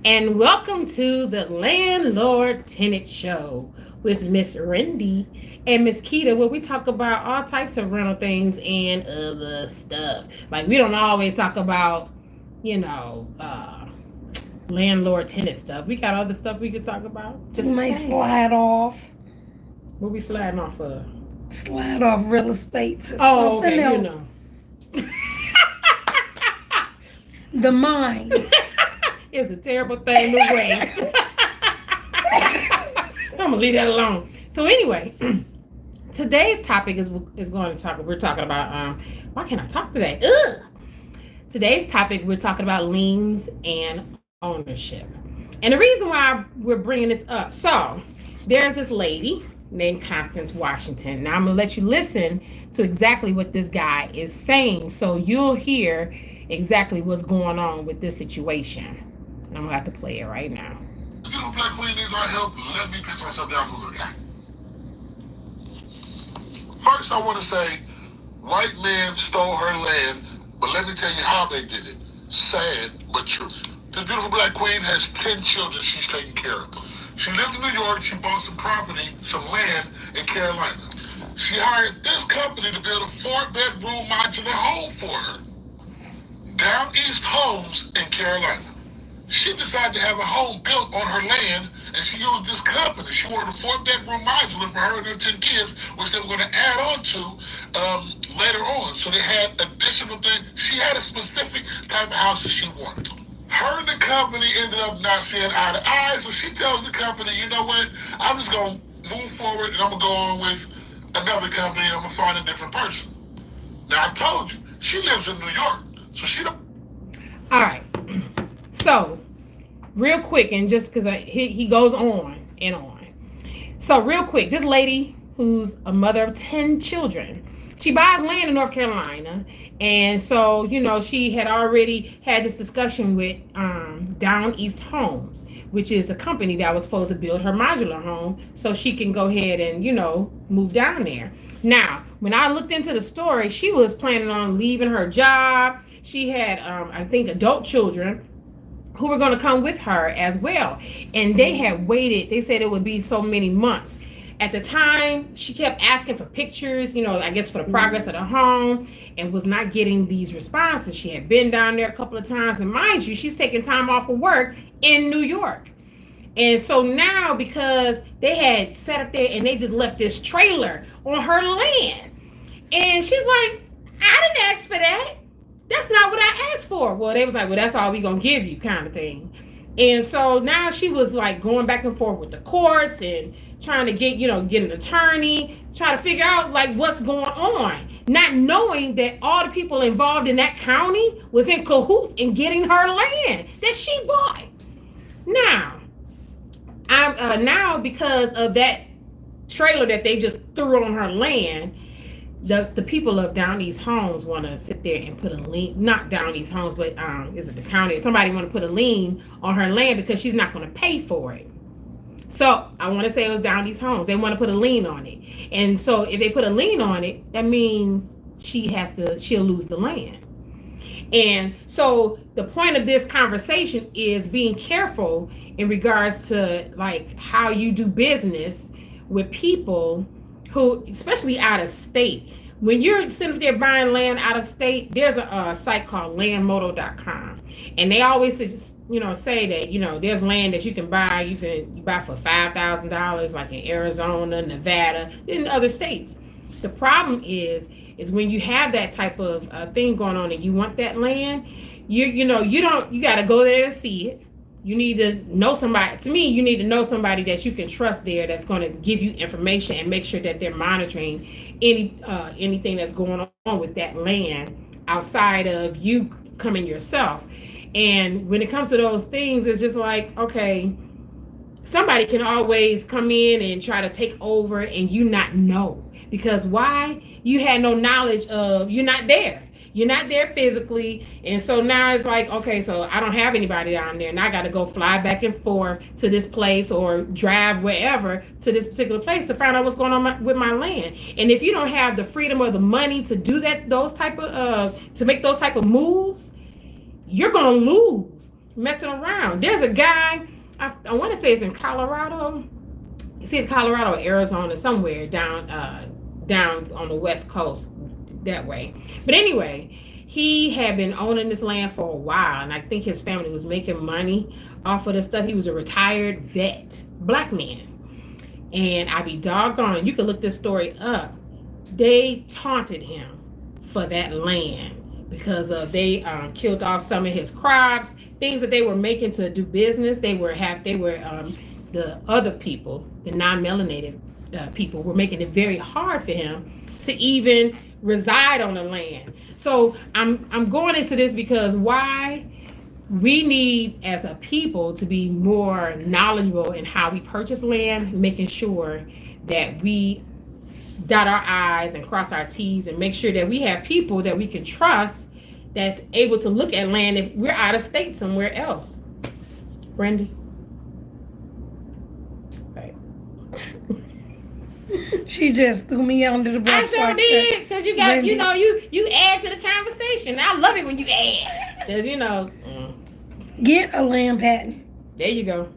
and welcome to the Landlord Tenant Show with Miss Rendy and Miss Keita, where we talk about all types of rental things and other stuff. Like, we don't always talk about, you know, landlord tenant stuff. We got other stuff we could talk about. Just may slide off. What we sliding off of? Slide off real estate to something else. You know. The mind is a terrible thing to waste. I'm gonna leave that alone. So anyway, today's topic is going to talk. We're talking about why can't I talk today? Ugh. Today's topic we're talking about liens and ownership, and the reason why we're bringing this up. So there's this lady named Constance Washington. Now I'm gonna let you listen to exactly what this guy is saying, so you'll hear exactly what's going on with this situation. And I'm gonna have to play it right now. You know, Black Queen needs our help. Let me pitch myself down for a little guy. First, I want to say, white man stole her land, but let me tell you how they did it. Sad, but true. This beautiful Black Queen has 10 children she's taking care of. She lived in New York. She bought some property, some land in Carolina. She hired this company to build a 4-bedroom modular home for her. Down East Homes in Carolina. She decided to have a home built on her land, and she used this company. She wanted a 4-bedroom modular for her and her 10 kids, which they were going to add on to later on. So they had additional things. She had a specific type of house that she wanted. Her and the company ended up not seeing eye to eye, so she tells the company, you know what, I'm just going to move forward and I'm going to go on with another company and I'm going to find a different person. Now, I told you, she lives in New York, so she don't... All right. So, real quick, and just because he goes on and on. So, real quick, this lady who's a mother of 10 children, she buys land in North Carolina. And so, you know, she had already had this discussion with Down East Homes, which is the company that was supposed to build her modular home so she can go ahead and, you know, move down there. Now, when I looked into the story, she was planning on leaving her job. She had, I think, adult children who were going to come with her as well. And they had waited. They said it would be so many months. At the time, she kept asking for pictures, you know, I guess for the progress of the home, and was not getting these responses. She had been down there a couple of times. And mind you, she's taking time off of work in New York. And so now, because they had set up there and they just left this trailer on her land. And she's like, I didn't ask for that. That's not what I asked for. Well, they was like, well, that's all we gonna give you, kind of thing. And so now she was like going back and forth with the courts and trying to get an attorney, try to figure out like what's going on, not knowing that all the people involved in that county was in cahoots in getting her land that she bought. Now, now because of that trailer that they just threw on her land, the people of Down East Homes want to sit there and put a lien, not Down East Homes, but is it the county? Somebody want to put a lien on her land because she's not going to pay for it. So I want to say it was Down East Homes. They want to put a lien on it. And so if they put a lien on it, that means she'll lose the land. And so the point of this conversation is being careful in regards to like how you do business with people who, especially out of state. When you're sitting there buying land out of state, there's a site called landmodo.com. And they always say that, there's land that you can buy. You buy for $5,000, like in Arizona, Nevada, in other states. The problem is when you have that type of thing going on and you want that land, you got to go there to see it. You need to know somebody. To me, you need to know somebody that you can trust there that's going to give you information and make sure that they're monitoring anything that's going on with that land outside of you coming yourself. And when it comes to those things, it's just like, okay, somebody can always come in and try to take over and you not know. Because why? You had no knowledge of, you're not there. You're not there physically. And so now it's like, okay, so I don't have anybody down there and I got to go fly back and forth to this place or drive wherever to this particular place to find out what's going on with my land. And if you don't have the freedom or the money to do that, to make those type of moves, you're going to lose. messing around. There's a guy, I want to say it's in Colorado. It's in Colorado, Arizona, somewhere down on the West Coast that way. But anyway, he had been owning this land for a while, and I think his family was making money off of the stuff. He was a retired vet, black man. And I be doggone, you can look this story up. They taunted him for that land because they killed off some of his crops, things that they were making to do business. The other people, the non-melanated people, were making it very hard for him to even reside on the land. So I'm going into this because why we need as a people to be more knowledgeable in how we purchase land, making sure that we dot our I's and cross our T's and make sure that we have people that we can trust that's able to look at land if we're out of state somewhere else. Brandy? Right. She just threw me under the bus. I sure like did, because you got, Brandy. you add to the conversation. I love it when you add. Because, Get a land patent. there you go.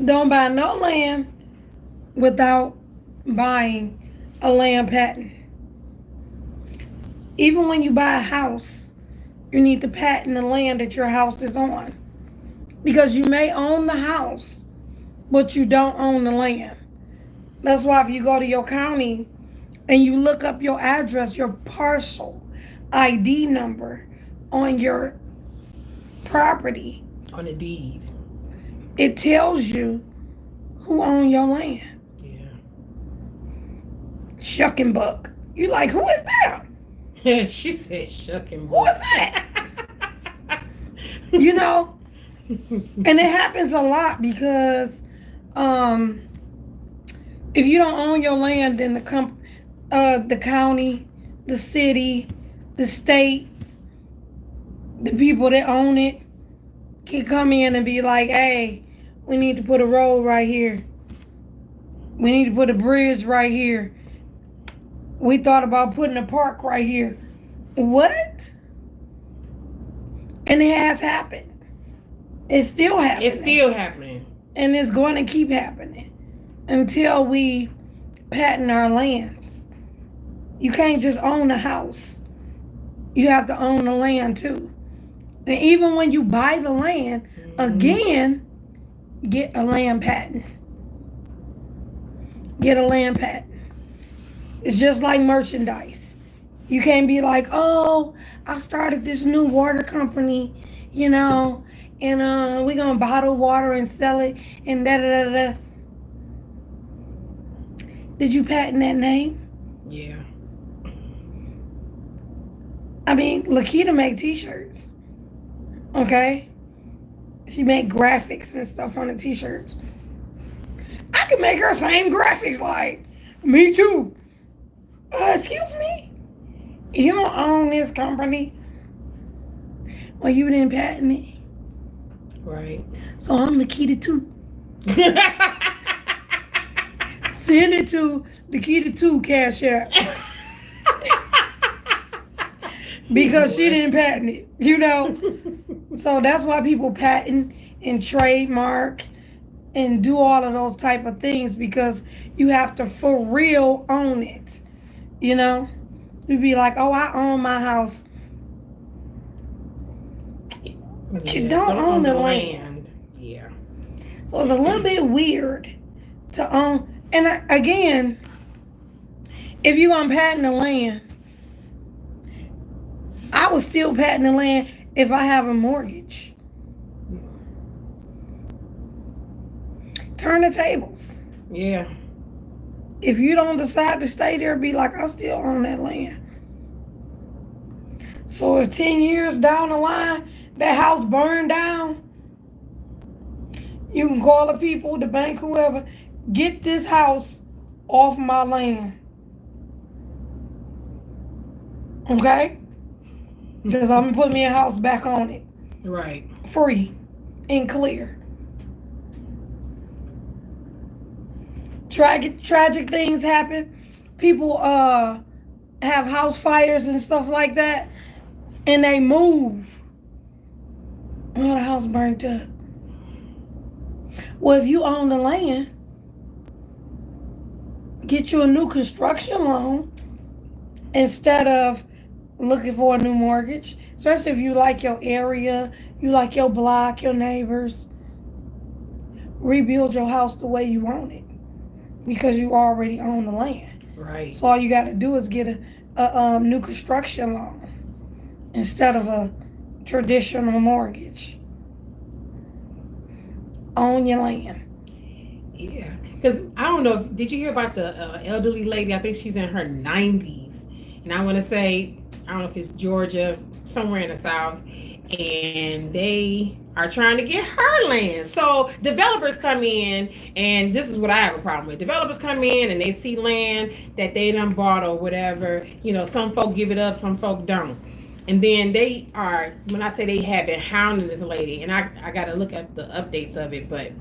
Don't buy no land without buying a land patent. Even when you buy a house, you need to patent the land that your house is on. Because you may own the house, but you don't own the land. That's why if you go to your county and you look up your address, your parcel ID number on your property, On the deed. it tells you who own your land. Yeah. Shuck and buck. You like, who is that? She said shuck and Who is that? You know? And it happens a lot because if you don't own your land, then the county, the city, the state, the people that own it can come in and be like, hey, we need to put a road right here. We need to put a bridge right here. We thought about putting a park right here. What? And it has happened. It's still happening. It's still happening. And it's going to keep happening until we patent our lands. You can't just own a house. You have to own the land too. And even when you buy the land, again, get a land patent. Get a land patent. It's just like merchandise. You can't be like, oh, I started this new water company, and we're going to bottle water and sell it and da-da-da-da. Did you patent that name? Yeah. I mean, Lakita make t-shirts. Okay? She make graphics and stuff on the t-shirts. I could make her same graphics like, me too. Excuse me? You don't own this company. Well, you didn't patent it. Right. So I'm Lakita too. Send it to Lakita 2 Cash App. Because she didn't patent it, So that's why people patent and trademark and do all of those type of things, because you have to for real own it. You'd be like, oh, I own my house. But you don't own the land. Yeah. So it's a little bit weird to own. And again, if you're going to patent the land, I would still patent the land if I have a mortgage. Turn the tables. Yeah. If you don't decide to stay there, be like, I still own that land. So if 10 years down the line, that house burned down, you can call the people, the bank, whoever, get this house off my land. Okay? Because I'm going to put me a house back on it. Right. Free and clear. Tragic things happen. People have house fires and stuff like that, and they move. Well, the house burnt up. Well, if you own the land, get you a new construction loan instead of looking for a new mortgage. Especially if you like your area, you like your block, your neighbors. Rebuild your house the way you want it because you already own the land. Right. So all you got to do is get a new construction loan instead of a traditional mortgage. Own your land. Yeah. Because I don't know, did you hear about the elderly lady? I think she's in her 90s. And I want to say, I don't know if it's Georgia, somewhere in the South. And they are trying to get her land. So developers come in, and this is what I have a problem with. Developers come in and they see land that they done bought or whatever. You know, some folk give it up, some folk don't. And then they are, when I say they have been hounding this lady, and I got to look at the updates of it, but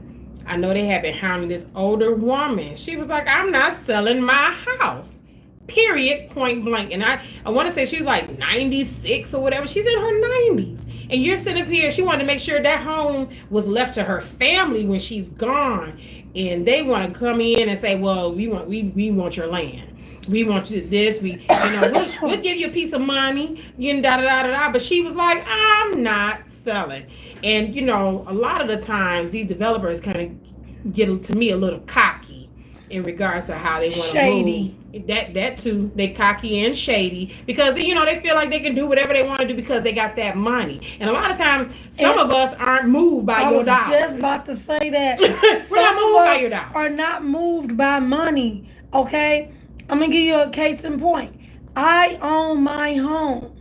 I know they have been hounding this older woman. She was like, I'm not selling my house. Period, point blank. And I want to say she's like 96 or whatever. She's in her 90s. And you're sitting up here, she wanted to make sure that home was left to her family when she's gone. And they want to come in and say, well, we want your land. We want you this. We'll give you a piece of money. But she was like, I'm not selling. And a lot of the times these developers kind of get to me a little cocky in regards to how they want to move. That too, they cocky and shady because they feel like they can do whatever they want to do because they got that money. And a lot of times, some of us aren't moved by your dollars. I was just about to say that. We're not moved by your dollars. Are not moved by money. Okay, I'm gonna give you a case in point. I own my home.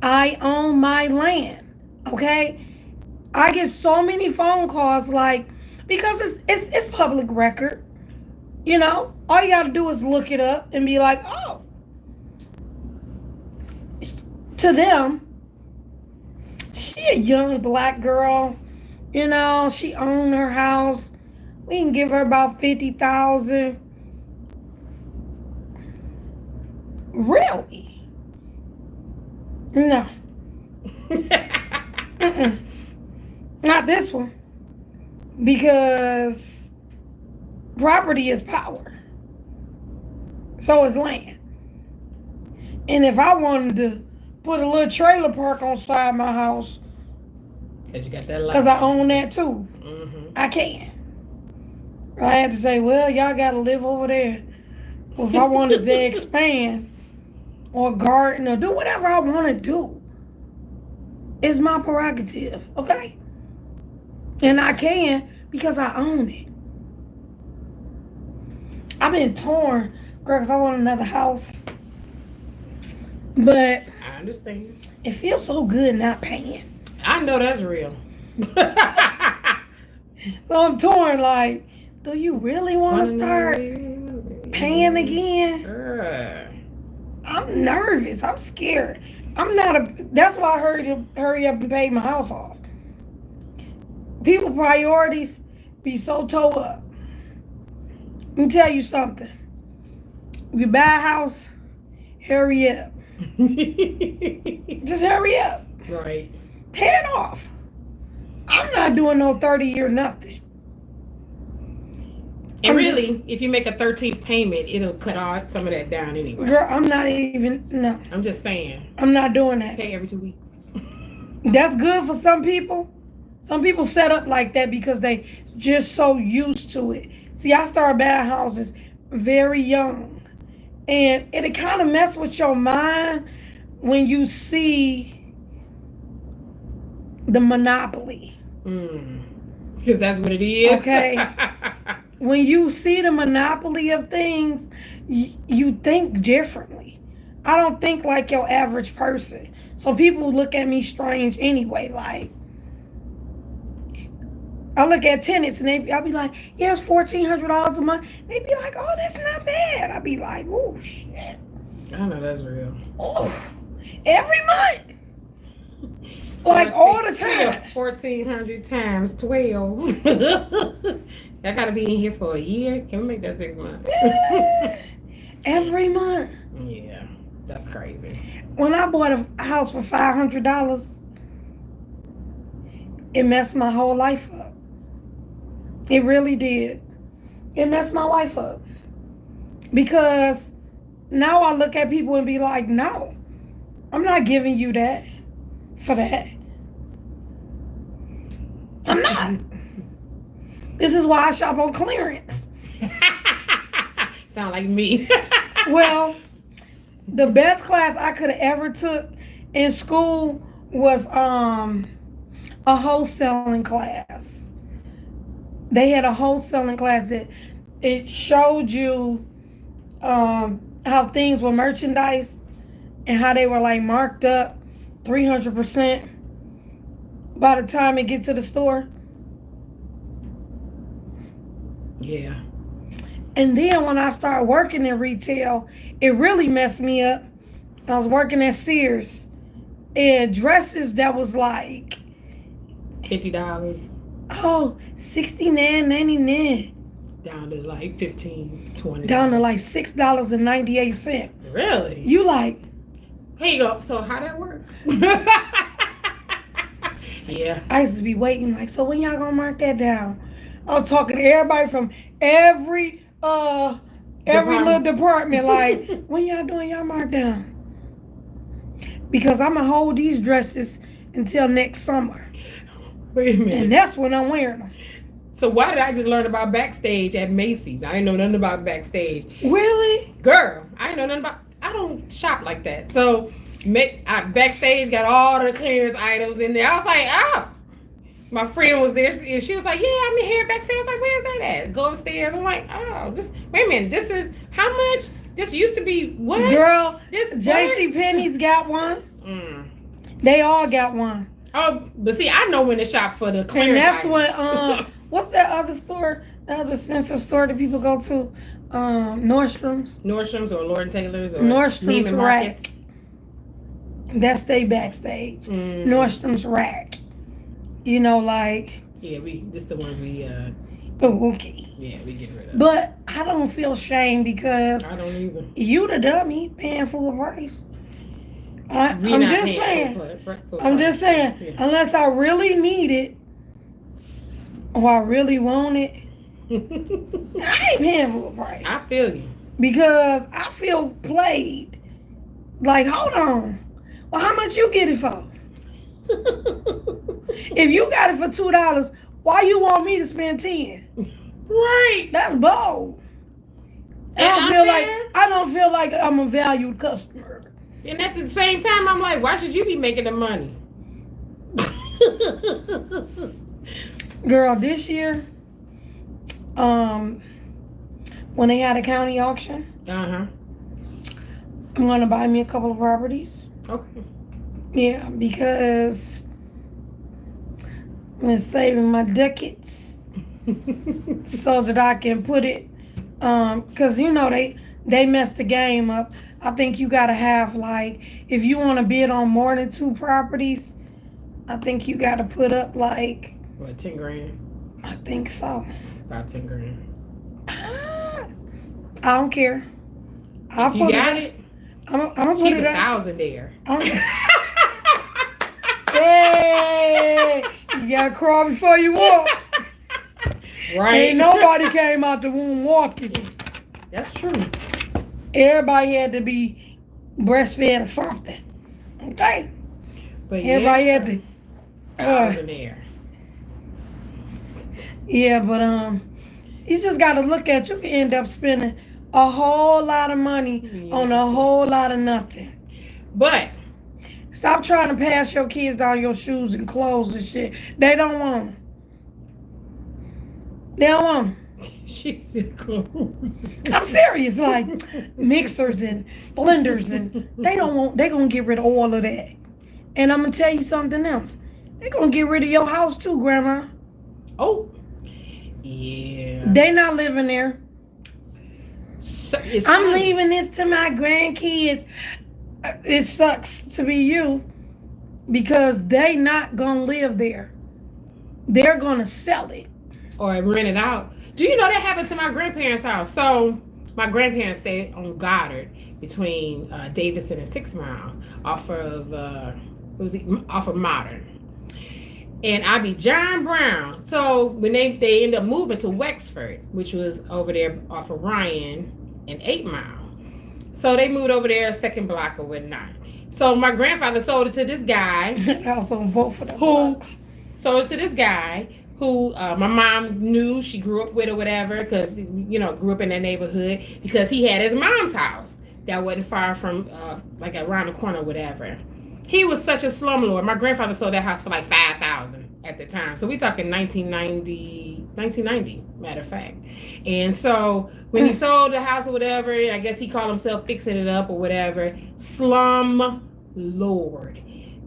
I own my land. Okay, I get so many phone calls because it's public record. All you gotta do is look it up and be like, oh. To them, she a young black girl. She owned her house. We can give her about $50,000. Really? No. Not this one. Because property is power. So is land. And if I wanted to put a little trailer park on side my house, because you got that land. Because I own that too. Mm-hmm. I can. I had to say, well, y'all got to live over there. Well, if I wanted to expand or garden or do whatever I want to do, it's my prerogative, okay? And I can because I own it. I've been torn, girl, because I want another house. But I understand. It feels so good not paying. I know that's real. So I'm torn, do you really want to start paying again? I'm nervous. I'm scared. That's why I hurry up and pay my house off. People priorities be so toe up. Let me tell you something. If you buy a house, hurry up. Just hurry up. Right. Pay it off. I'm not doing no 30-year nothing. And really, if you make a 13th payment, it'll cut all some of that down anyway. Girl, I'm not even, no. I'm just saying. I'm not doing that. Pay every 2 weeks. That's good for some people. Some people set up like that because they just so used to it. See, I started buying houses very young. And it kind of mess with your mind when you see the monopoly. Because that's what it is. Okay. When you see the monopoly of things, you think differently. I don't think like your average person. So people look at me strange anyway. I look at tenants and I'll be like, yeah, it's $1,400 a month. They be like, oh, that's not bad. I'll be like, oh, shit. I know that's real. Oh, every month. All the time. 1,400 times 12. I gotta be in here for a year. Can we make that 6 months? Every month. Yeah, that's crazy. When I bought a house for $500, it messed my whole life up. It really did. It messed my life up. Because now I look at people and be like, no, I'm not giving you that for that. I'm not. This is why I shop on clearance. Sound like me. Well, the best class I could have ever took in school was a wholesaling class. They had a wholesaling class that it showed you how things were merchandise and how they were like marked up 300% by the time it gets to the store. Yeah. And then when I started working in retail, it really messed me up. I was working at Sears and dresses that was like $50. Oh, $69.99. Down to like $15, $20. Down to like $6.98. Really? You like, Here you go. So how that work? Yeah. I used to be waiting like, so when y'all gonna mark that down? I was talking to everybody from every little department, like, when y'all doing y'all markdown? Because I'm gonna hold these dresses until next summer. Wait a minute. And that's when I'm wearing them. So why did I just learn about Backstage at Macy's? I didn't know nothing about Backstage. Really? Girl, I didn't know nothing about, I don't shop like that. So Backstage got all the clearance items in there. I was like, oh. My friend was there and she was like, yeah, I'm in here Backstage. I was like, where's that at? Go upstairs. I'm like, oh, wait a minute. This is, how much? This used to be what? Girl, This JC Penney's got one. They all got one. Oh, but see, I know when to shop for the clearance And that's items. what what's that other store? The other expensive store that people go to? Nordstrom's. Nordstrom's or Lord & Taylor's or Nordstrom's Neiman rack. Marcus. That's they Backstage. Nordstrom's rack. You know, like. Yeah, this the ones we Oh, okay. yeah, we get rid of. But I don't feel shame because I don't either. you the dummy paying full price. I'm We not just paying saying. full I'm price. just saying. Yeah. Unless I really need it or I really want it, I ain't paying full price. I feel you. Because I feel played. Like, hold on. Well, how much you get it for? If you got it for $2, why you want me to spend 10? Right. That's bold. And I don't feel like I'm a valued customer. And at the same time, I'm like, why should you be making the money? Girl, this year, when they had a county auction, Uh-huh. I'm gonna buy me a couple of properties. Okay. Yeah, because I'm saving my ducats so that I can put it, cause you know they messed the game up. I think you gotta have like, if you want to bid on more than 2 properties, I think you gotta put up like, What, 10 grand? I think so. About 10 grand. I don't care. I'll If you put got it. it, I'm gonna put she's it up. 1,000 there. Hey, you gotta crawl before you walk. Right. Ain't nobody came out the womb walking. That's true. Everybody had to be breastfed or something. Okay. But Everybody had to. 1,000 there. Yeah, but you just gotta look at, you can end up spending a whole lot of money on a whole lot of nothing. But Stop trying to pass your kids down your shoes and clothes and shit. They don't want them. They don't want them. she said clothes. I'm serious, like mixers and blenders, and they gonna get rid of all of that. And I'm gonna tell you something else. They're gonna get rid of your house too, Grandma. Oh. Yeah. They not living there. So, I'm leaving this to my grandkids. It sucks to be you because they not gonna live there. They're gonna sell it. Or rent it out. Do you know that happened to my grandparents' house? So my grandparents stayed on Goddard between Davidson and 6 Mile off of Modern. and I be John Brown. So when they end up moving to Wexford, which was over there off of Ryan and 8 Mile. So they moved over there, second block or whatnot. So my grandfather sold it to this guy. I was on both of them. Who sold it to this guy who my mom knew, she grew up with or whatever, because, you know, grew up in that neighborhood, because he had his mom's house that wasn't far from, like around the corner or whatever. He was such a slumlord. My grandfather sold that house for like $5,000 at the time. So we talking 1990, matter of fact. And so when he sold the house or whatever, I guess he called himself fixing it up or whatever, slum lord.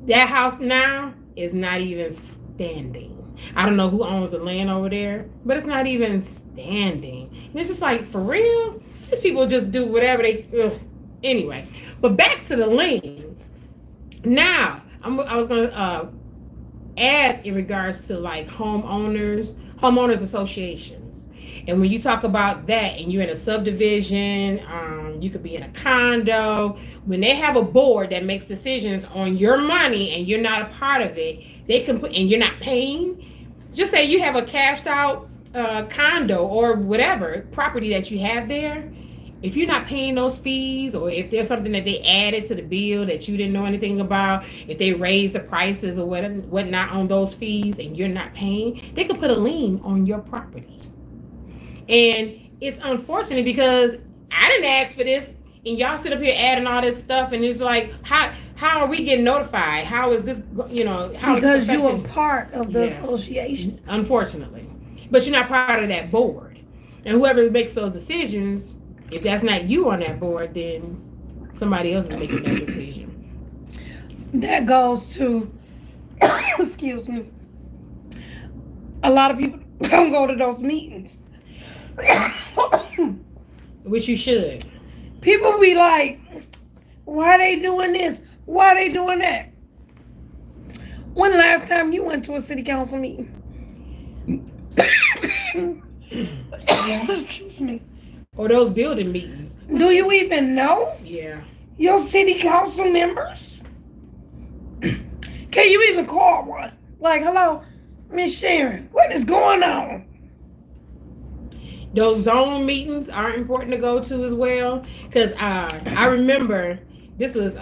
That house now is not even standing. I don't know who owns the land over there, but it's not even standing. And it's just like, for real? These people just do whatever they... Anyway, but back to the liens. Now, I was going to add in regards to like homeowners associations. And when you talk about that and you're in a subdivision, you could be in a condo, when they have a board that makes decisions on your money and you're not a part of it, they can put, and you're not paying, just say you have a cashed out condo or whatever property that you have there. If you're not paying those fees, or if there's something that they added to the bill that you didn't know anything about, if they raise the prices or whatnot on those fees and you're not paying, they can put a lien on your property. And it's unfortunate because I didn't ask for this, and y'all sit up here adding all this stuff, and it's like, how are we getting notified? How is this, you know, how because is this you're a part of the association. Unfortunately. But you're not part of that board. And whoever makes those decisions, if that's not you on that board, then somebody else is making that decision. That goes to, excuse me, a lot of people don't go to those meetings. Which you should. People be like, why they doing this? Why they doing that? When the last time you went to a city council meeting? Excuse me. Or those building meetings. Do you even know Yeah. your city council members? Can you even call one? Like, hello, Miss Sharon, what is going on? Those zone meetings are important to go to as well. Because I remember this was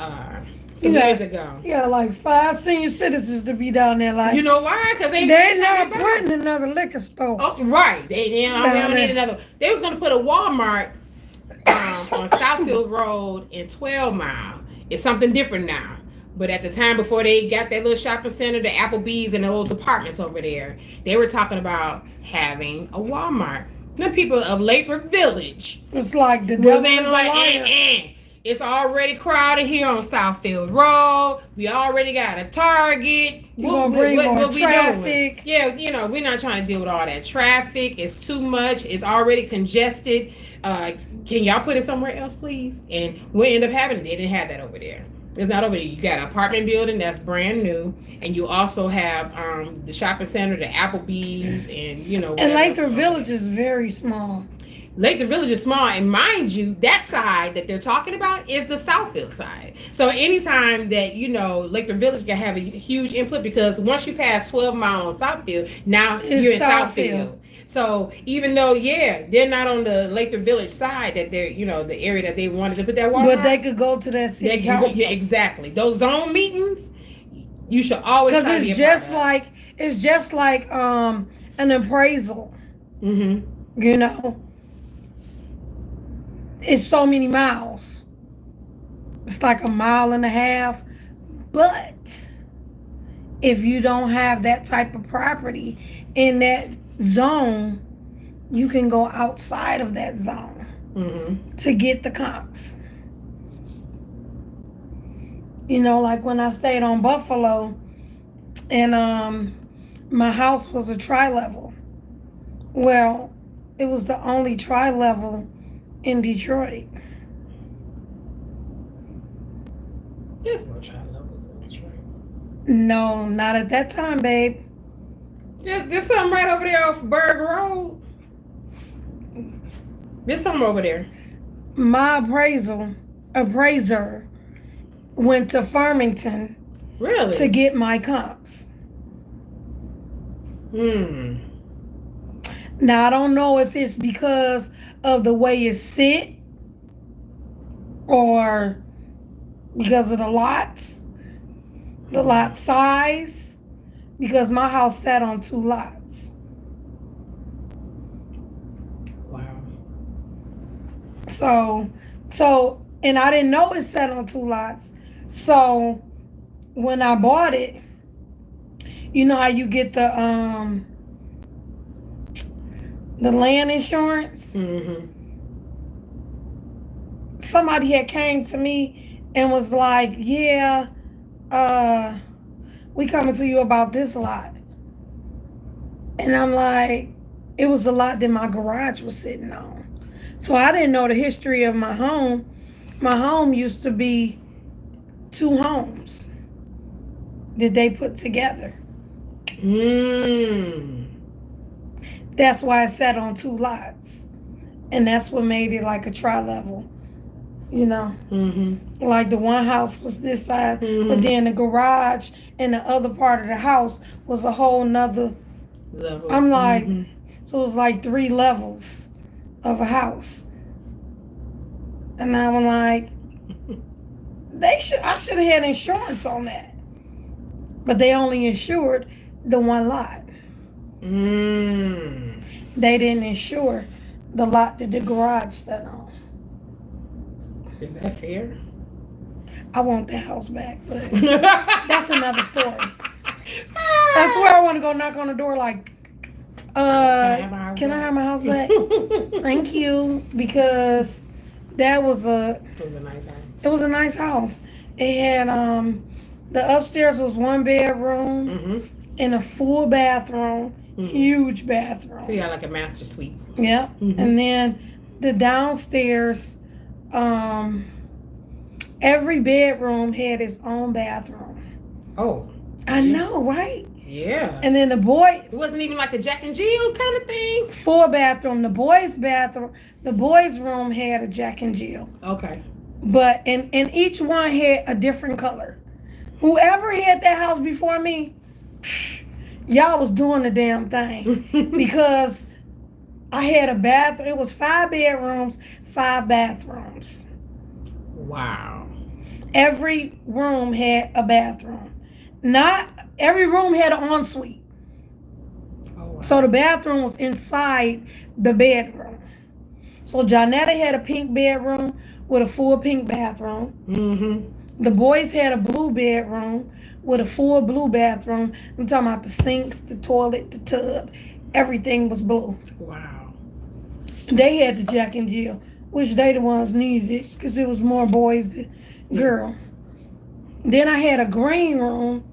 some years ago. Yeah, like 5 senior citizens to be down there. Like, You know why? Because they're not putting another liquor store. Oh, right. They don't need another. They was going to put a Walmart on Southfield Road in 12 Mile. It's something different now. But at the time, before they got that little shopping center, the Applebee's and those apartments over there, they were talking about having a Walmart. The people of Lathrop Village It's like the was devil in is a like, liar. it's already crowded here on Southfield Road. We already got a Target. You gonna bring more we traffic. doing? Yeah, you know, we're not trying to deal with all that traffic. It's too much. It's already congested. Can y'all put it somewhere else, please? And what ended up happening, they didn't have that over there. It's not over there. You got an apartment building that's brand new, and you also have the shopping center, the Applebee's, and you know. And Lathrop Village is very small. Lathrop Village is small, and mind you, that side that they're talking about is the Southfield side. So anytime that, you know, Lathrop Village can have a huge input, because once you pass 12 Mile on Southfield, now you're in Southfield. So even though, they're not on the Lathrop Village side, that they're, you know, the area that they wanted to put that Walmart. But they could go to that city council. Yeah, exactly. Those zone meetings, you should always because it's just like an appraisal. Mm-hmm. You know, it's so many miles. It's like 1.5 miles. But if you don't have that type of property in that zone, you can go outside of that zone to get the comps. You know, like when I stayed on Buffalo, and my house was a tri-level. Well, it was the only tri-level in Detroit. There's no tri-levels in Detroit. No, not at that time, babe. There's something right over there off Berg Road. There's something over there. My appraiser went to Farmington Really? to get my comps. Now, I don't know if it's because of the way it's sit or because of the lots, the lot size, because my house sat on 2 lots. Wow. So, and I didn't know it sat on 2 lots. So, when I bought it, you know how you get the land insurance? Mm-hmm. Somebody had came to me and was like, yeah, we coming to you about this lot. And I'm like, it was the lot that my garage was sitting on. So I didn't know the history of my home. My home used to be 2 homes that they put together. That's why it sat on 2 lots. And that's what made it like a tri-level, you know. Like the one house was this side, but then the garage and the other part of the house was a whole nother level. I'm like, so it was like 3 levels of a house. And I'm like, I should have had insurance on that. But they only insured the 1 lot. They didn't insure the lot that the garage sat on. Is that fair? I want that house back, but that's another story. That's where I want to go knock on the door like, can I have my house back? Thank you, because that was It was a nice house. It was a nice house. It had the upstairs was 1 bedroom and a full bathroom, huge bathroom. So you had like a master suite. Yeah. And then the downstairs, every bedroom had its own bathroom. Oh. I know, right? Yeah. And then It wasn't even like a Jack and Jill kind of thing. 4 bathroom. The boys' room had a Jack and Jill. Okay. But and each one had a different color. Whoever had that house before me, y'all was doing the damn thing. Because I had a bathroom. It was 5 bedrooms, 5 bathrooms. Wow. Every room had a bathroom. Not every room had an ensuite. Oh, wow. So the bathroom was inside the bedroom. So Jonetta had a pink bedroom with a full pink bathroom. The boys had a blue bedroom with a full blue bathroom. I'm talking about the sinks, the toilet, the tub. Everything was blue. Wow. They had the Jack and Jill, which they the ones needed it because it was more boys than girl. Then I had a green room,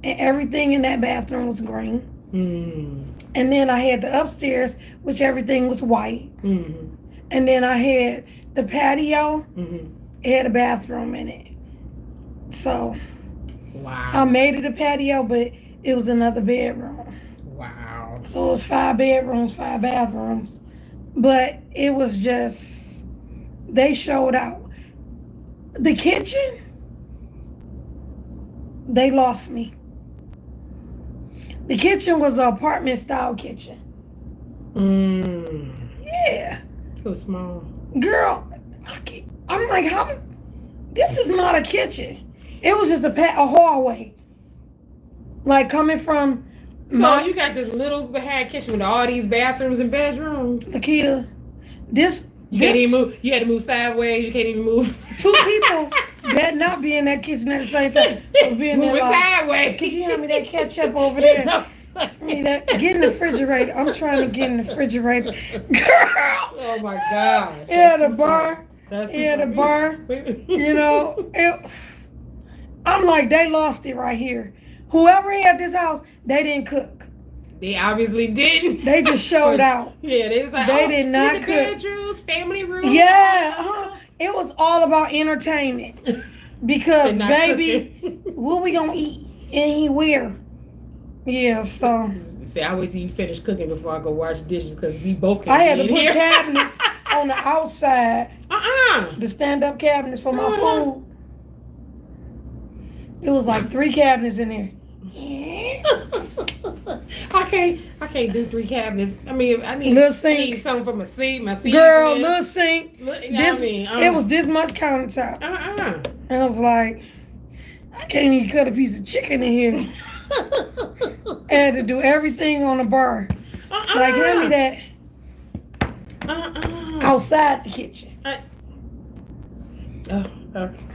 and everything in that bathroom was green. And then I had the upstairs, which everything was white. And then I had the patio. It had a bathroom in it. So wow. I made it a patio, but it was another bedroom. Wow. So it was 5 bedrooms, 5 bathrooms. But it was just, they showed out. The kitchen, they lost me. The kitchen was an apartment style kitchen. Yeah. It was small. Girl, I'm like, how? This is not a kitchen. It was just a hallway. Like coming from. So you got this little behind kitchen with all these bathrooms and bedrooms. Nikita, you can't even move. You had to move sideways. You can't even move. 2 people better not be in that kitchen at the same time. Move it sideways. Could you hand me that ketchup over there? Get in the refrigerator. I'm trying to get in the refrigerator. Girl! Oh my gosh. Yeah, the bar. Yeah, the bar. You know, I'm like, they lost it right here. Whoever had this house, they didn't cook. They obviously didn't. They just showed out. Yeah, they was like, they did not cook. Bedrooms, family rooms. Yeah, it was all about entertainment. Because, baby, what we gonna eat? Anywhere. Yeah, so. See, I always see you finish cooking before I go wash dishes because we both can. I had to put cabinets on the outside. The stand-up cabinets for my food. It was like 3 cabinets in there. I can't do 3 cabinets. I mean, I need, Little I sink. need something for my seat. Girl, little sink. This, It was this much countertop. Uh-uh. And I was like, I can't even cut a piece of chicken in here. I had to do everything on the bar. Like, hand me that. Outside the kitchen.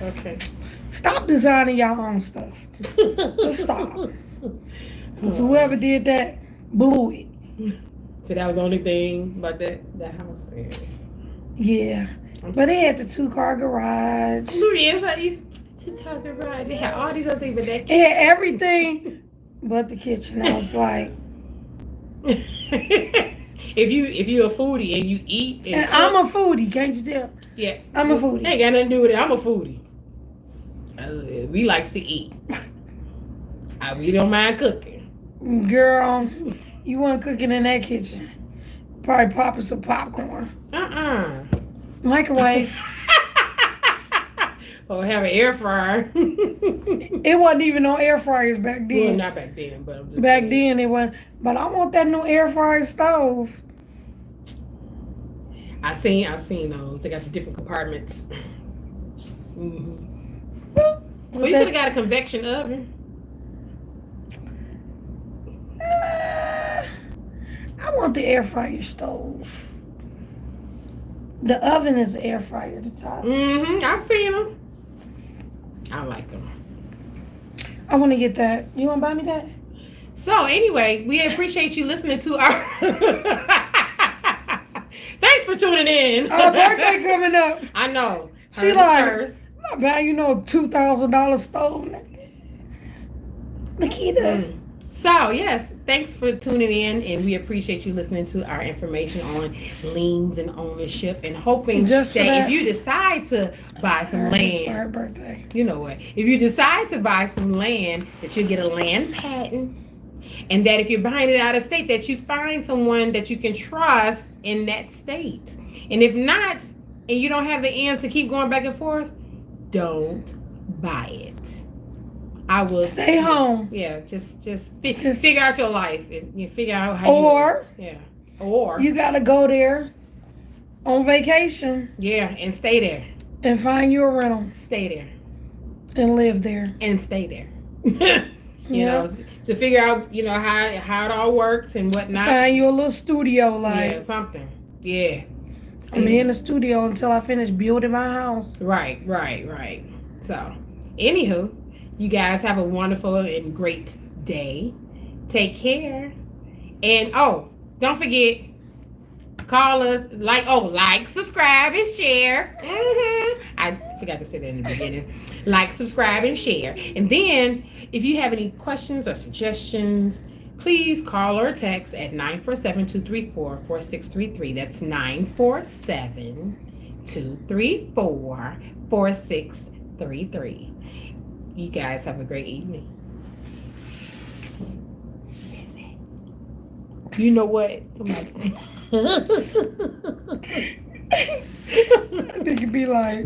Okay. Stop designing y'all own stuff. Just stop. So whoever did that blew it. So that was the only thing about that house. Yeah. But they had the 2-car garage. Yes, I used 2-car garage. They had all these other things, but that It had everything but the kitchen. I was like, if you a foodie and you eat and I'm a foodie, can't you tell? Yeah, I'm a foodie. Ain't got nothing to do with it. I'm a foodie. We likes to eat. We don't mind cooking. Girl, you weren't cooking in that kitchen. Probably popping some popcorn. Microwave. Or have an air fryer. It wasn't even no air fryers back then. Well, not back then, but I'm just back saying. then it wasn't. But I want that new air fryer stove. I seen those. They got the different compartments. Mm-hmm. Well, you could have got a convection oven. I want the air fryer stove. The oven is the air fryer at the top. Mm-hmm. I've seen them. I like them. I want to get that. You want to buy me that? So anyway, we appreciate you listening to our. Thanks for tuning in. Our birthday coming up. I know. She like, I'm not buying you no $2,000 stove. Nikita. So yes, thanks for tuning in, and we appreciate you listening to our information on liens and ownership, and hoping Just for that that, if you decide to buy some it's for her land, birthday. you know what? If you decide to buy some land, that you'll get a land patent, and that if you're buying it out of state, that you find someone that you can trust in that state. And if not, and you don't have the ends to keep going back and forth, don't buy it. I will Stay home. Yeah, just figure out your life and you figure out how or you gotta go there on vacation and stay there. And find you a rental. Stay there. And live there. And stay there. you know, to figure out, how it all works and whatnot. Find you a little studio something. Yeah. I'm in the studio until I finish building my house. Right. So, anywho, you guys have a wonderful and great day. Take care. And don't forget, call us, like, subscribe, and share. I forgot to say that in the beginning. Like, subscribe, and share. And then, if you have any questions or suggestions, please call or text at 947-234-4633. That's 947-234-4633. You guys have a great evening. You know what? Somebody. They could be like,